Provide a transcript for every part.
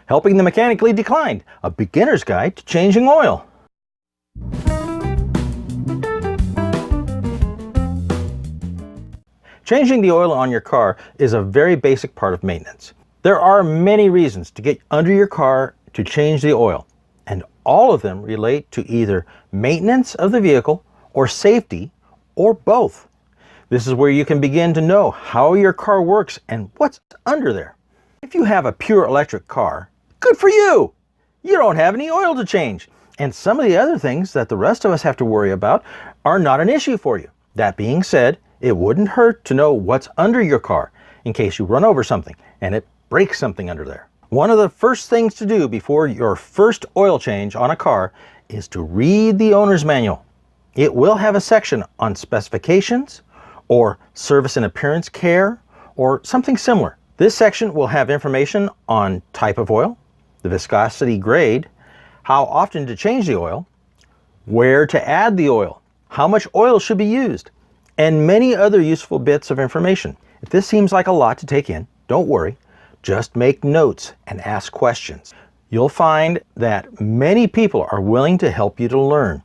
helping the mechanically declined, a beginner's guide to changing oil. Changing the oil on your car is a very basic part of maintenance. There are many reasons to get under your car to change the oil, and all of them relate to either maintenance of the vehicle or safety, or both. This is where you can begin to know how your car works and what's under there. If you have a pure electric car, good for you! You don't have any oil to change, and some of the other things that the rest of us have to worry about are not an issue for you. That being said, it wouldn't hurt to know what's under your car in case you run over something and it breaks something under there. One of the first things to do before your first oil change on a car is to read the owner's manual. It will have a section on specifications or service and appearance care or something similar. This section will have information on type of oil, the viscosity grade, how often to change the oil, where to add the oil, how much oil should be used, and many other useful bits of information. If this seems like a lot to take in, don't worry. Just make notes and ask questions. You'll find that many people are willing to help you to learn.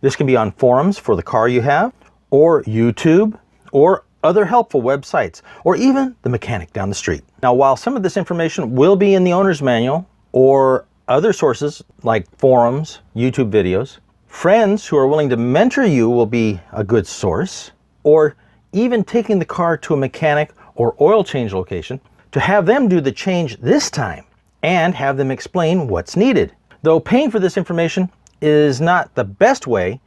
This can be on forums for the car you have, or YouTube, or other helpful websites, or even the mechanic down the street. Now, while some of this information will be in the owner's manual or other sources like forums, YouTube videos, friends who are willing to mentor you will be a good source, or even taking the car to a mechanic or oil change location to have them do the change this time and have them explain what's needed. Though paying for this information is not the best way,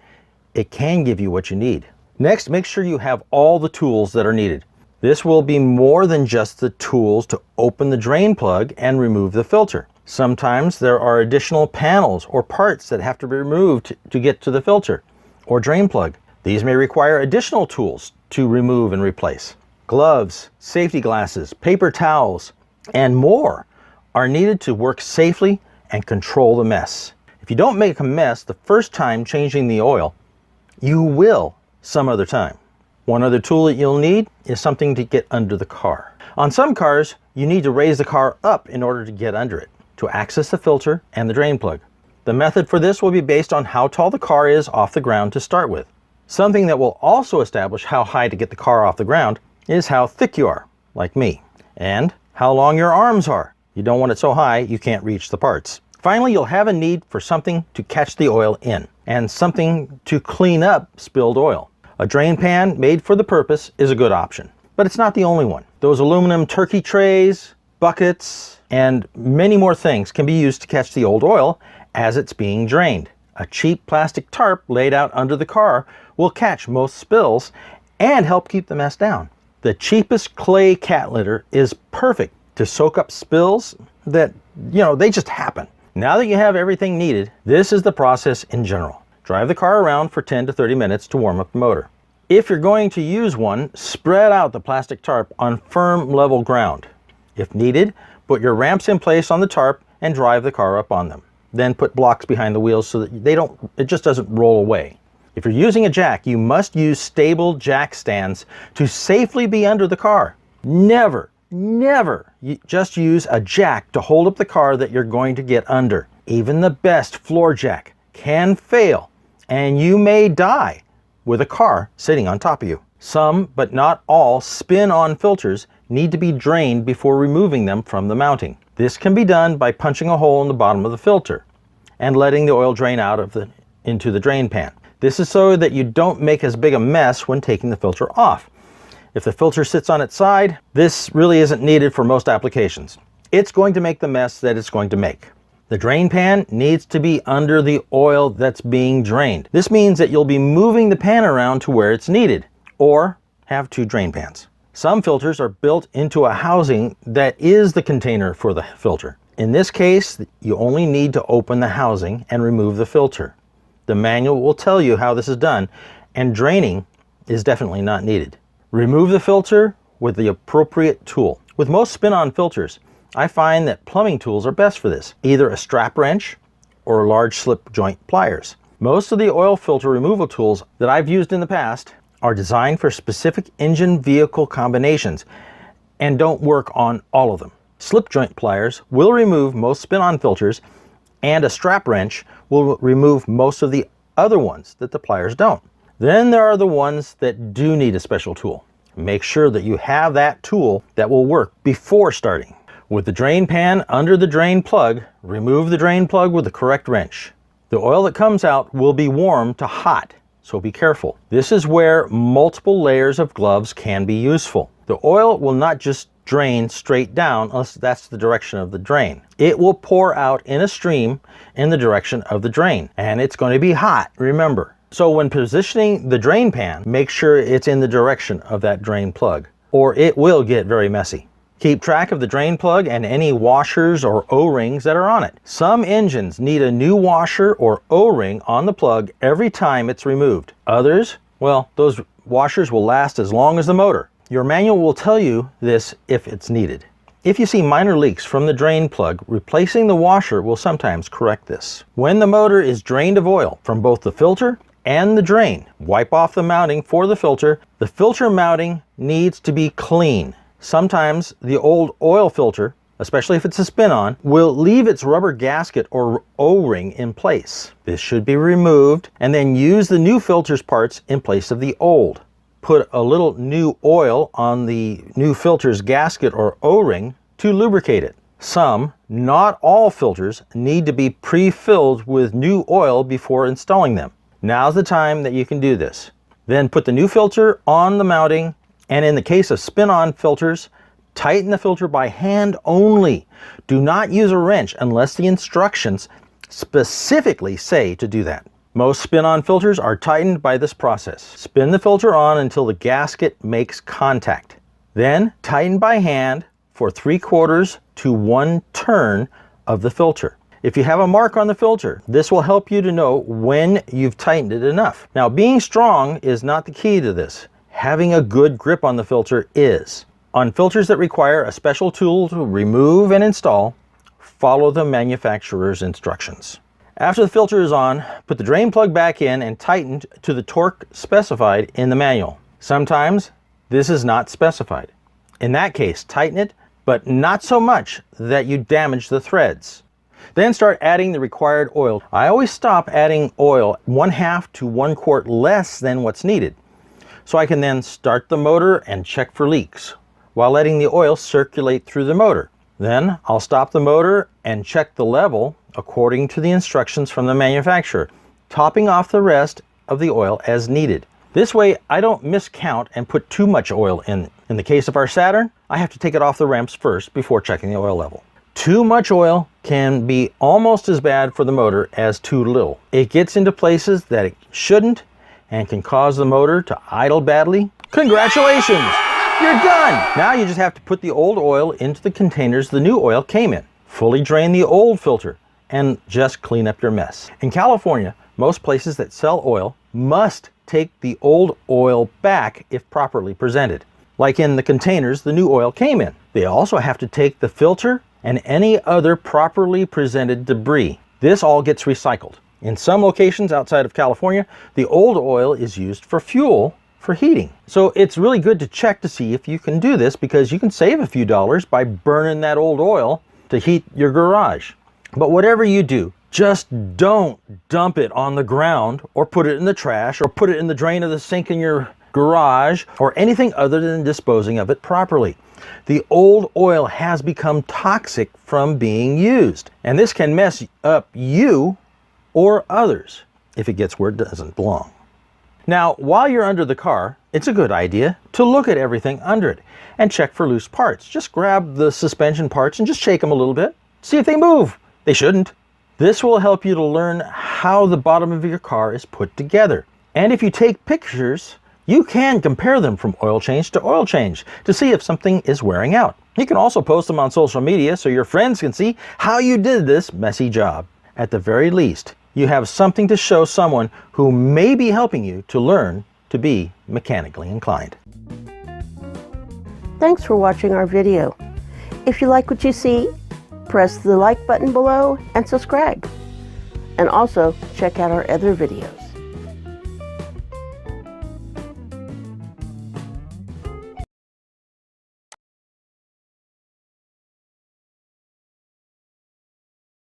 it can give you what you need. Next, make sure you have all the tools that are needed. This will be more than just the tools to open the drain plug and remove the filter. Sometimes there are additional panels or parts that have to be removed to get to the filter or drain plug. These may require additional tools to remove and replace. Gloves, safety glasses, paper towels, and more are needed to work safely and control the mess. If you don't make a mess the first time changing the oil, you will some other time. One other tool that you'll need is something to get under the car. On some cars, you need to raise the car up in order to get under it, to access the filter and the drain plug. The method for this will be based on how tall the car is off the ground to start with. Something that will also establish how high to get the car off the ground is how thick you are, like me, and how long your arms are. You don't want it so high you can't reach the parts. Finally, you'll have a need for something to catch the oil in and something to clean up spilled oil. A drain pan made for the purpose is a good option, but it's not the only one. Those aluminum turkey trays, buckets, and many more things can be used to catch the old oil as it's being drained. A cheap plastic tarp laid out under the car will catch most spills and help keep the mess down. The cheapest clay cat litter is perfect to soak up spills that, they just happen. Now that you have everything needed, this is the process in general. Drive the car around for 10 to 30 minutes to warm up the motor. If you're going to use one, spread out the plastic tarp on firm level ground. If needed, put your ramps in place on the tarp and drive the car up on them. Then put blocks behind the wheels so that it just doesn't roll away. If you're using a jack, you must use stable jack stands to safely be under the car. Never just use a jack to hold up the car that you're going to get under. Even the best floor jack can fail, and you may die with a car sitting on top of you. Some, but not all, spin-on filters need to be drained before removing them from the mounting. This can be done by punching a hole in the bottom of the filter and letting the oil drain out into the drain pan. This is so that you don't make as big a mess when taking the filter off. If the filter sits on its side, this really isn't needed for most applications. It's going to make the mess that it's going to make. The drain pan needs to be under the oil that's being drained. This means that you'll be moving the pan around to where it's needed, or have two drain pans. Some filters are built into a housing that is the container for the filter. In this case, you only need to open the housing and remove the filter. The manual will tell you how this is done, and draining is definitely not needed. Remove the filter with the appropriate tool. With most spin-on filters, I find that plumbing tools are best for this, either a strap wrench or large slip joint pliers. Most of the oil filter removal tools that I've used in the past are designed for specific engine vehicle combinations and don't work on all of them. Slip joint pliers will remove most spin-on filters, and a strap wrench will remove most of the other ones that the pliers don't. Then there are the ones that do need a special tool. Make sure that you have that tool that will work before starting. With the drain pan under the drain plug, remove the drain plug with the correct wrench. The oil that comes out will be warm to hot, so be careful. This is where multiple layers of gloves can be useful. The oil will not just drain straight down unless that's the direction of the drain. It will pour out in a stream in the direction of the drain, and it's going to be hot, remember. So when positioning the drain pan, make sure it's in the direction of that drain plug, or it will get very messy. Keep track of the drain plug and any washers or O-rings that are on it. Some engines need a new washer or O-ring on the plug every time it's removed. Others, well, those washers will last as long as the motor. Your manual will tell you this if it's needed. If you see minor leaks from the drain plug, replacing the washer will sometimes correct this. When the motor is drained of oil from both the filter and the drain, wipe off the mounting for the filter. The filter mounting needs to be clean. Sometimes the old oil filter, especially if it's a spin-on, will leave its rubber gasket or O-ring in place. This should be removed, and then use the new filter's parts in place of the old. Put a little new oil on the new filter's gasket or O-ring to lubricate it. Some, not all filters, need to be pre-filled with new oil before installing them. Now's the time that you can do this. Then put the new filter on the mounting, and in the case of spin-on filters, tighten the filter by hand only. Do not use a wrench unless the instructions specifically say to do that. Most spin-on filters are tightened by this process. Spin the filter on until the gasket makes contact. Then tighten by hand for 3/4 to 1 turn of the filter. If you have a mark on the filter, this will help you to know when you've tightened it enough. Now, being strong is not the key to this. Having a good grip on the filter is. On filters that require a special tool to remove and install, follow the manufacturer's instructions. After the filter is on, put the drain plug back in and tighten to the torque specified in the manual. Sometimes this is not specified. In that case, tighten it, but not so much that you damage the threads. Then start adding the required oil. I always stop adding oil 1/2 to 1 quart less than what's needed, so I can then start the motor and check for leaks while letting the oil circulate through the motor. Then I'll stop the motor and check the level according to the instructions from the manufacturer, topping off the rest of the oil as needed. This way I don't miscount and put too much oil in. In the case of our Saturn, I have to take it off the ramps first before checking the oil level. Too much oil can be almost as bad for the motor as too little. It gets into places that it shouldn't and can cause the motor to idle badly. Congratulations! You're done! Now you just have to put the old oil into the containers the new oil came in. Fully drain the old filter and just clean up your mess. In California, most places that sell oil must take the old oil back if properly presented. Like in the containers the new oil came in. They also have to take the filter and any other properly presented debris. This all gets recycled. In some locations outside of California, the old oil is used for fuel for heating. So it's really good to check to see if you can do this, because you can save a few dollars by burning that old oil to heat your garage. But whatever you do, just don't dump it on the ground or put it in the trash or put it in the drain of the sink in your garage or anything other than disposing of it properly. The old oil has become toxic from being used, and this can mess up you or others if it gets where it doesn't belong. Now, while you're under the car, it's a good idea to look at everything under it and check for loose parts. Just grab the suspension parts and just shake them a little bit. See if they move. They shouldn't. This will help you to learn how the bottom of your car is put together. And if you take pictures, you can compare them from oil change to oil change to see if something is wearing out. You can also post them on social media so your friends can see how you did this messy job. At the very least, you have something to show someone who may be helping you to learn to be mechanically inclined. Thanks for watching our video. If you like what you see, press the like button below and subscribe. And also check out our other videos.